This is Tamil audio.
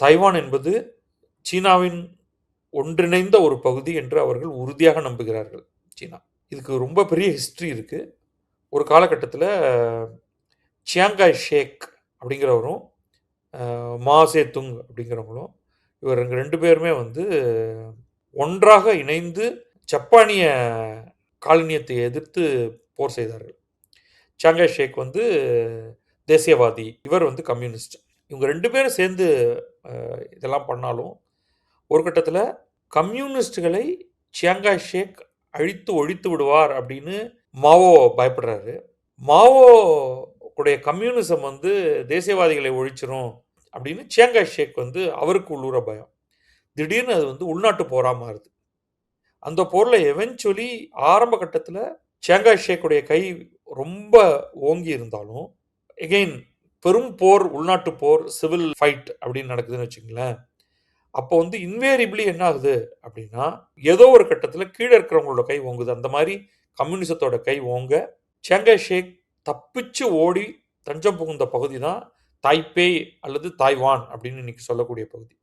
தைவான் என்பது சீனாவின் ஒன்றிணைந்த ஒரு பகுதி என்று அவர்கள் உறுதியாக நம்புகிறார்கள் சீனா. இதுக்கு ரொம்ப பெரிய ஹிஸ்ட்ரி இருக்கு. ஒரு காலகட்டத்தில சியாங்காய் ஷேக் அப்படிங்கிறவரும், மா சேதுங் அப்படிங்கிறவங்களும், இவங்க 2 பேருமே வந்து ஒன்றாக இணைந்து ஜப்பானிய காலனியத்தை எதிர்த்து போர் செய்தார்கள். சியாங்காய் ஷேக் வந்து தேசியவாதி, இவர் வந்து கம்யூனிஸ்ட். இவங்க 2 பேரும் சேர்ந்து இதெல்லாம் பண்ணாலும், ஒரு கட்டத்தில கம்யூனிஸ்ட்களை சியாங்காய் ஷேக் அழித்து ஒழித்து விடுவார் அப்படின்னு மாவோ பயப்படுறாரு. மாவோ உடைய கம்யூனிசம் வந்து தேசியவாதிகளை ஒழிச்சிரும் அப்படின்னு சியாங்காய் ஷேக் வந்து அவருக்கு உள்ளூர பயம். திடீர்னு அது வந்து உள்நாட்டு போரா மாறுது. அந்த போர்ல எவென்ச்சுவலி ஆரம்ப கட்டத்தில சியாங்காய் ஷேக்குடைய கை ரொம்ப ஓங்கி இருந்தாலும், எகெயின் பெரும் போர், உள்நாட்டு போர், சிவில் ஃபைட் அப்படின்னு நடக்குதுன்னு வச்சுக்கங்களேன். அப்போ வந்து இன்வேரியபிளி என்ன ஆகுது அப்படின்னா, ஏதோ ஒரு கட்டத்தில கீழ இருக்கிறவங்களோட கை ஓங்குது. அந்த மாரி கம்யூனிசத்தோட கை ஓங்க, சியாங்காய் ஷேக் தப்பிச்சு ஓடி தஞ்சம் புகுந்த பகுதி தான் தாய்பேய் அல்லது தாய்வான் அப்படின்னு இன்னைக்கு சொல்லக்கூடிய பகுதி.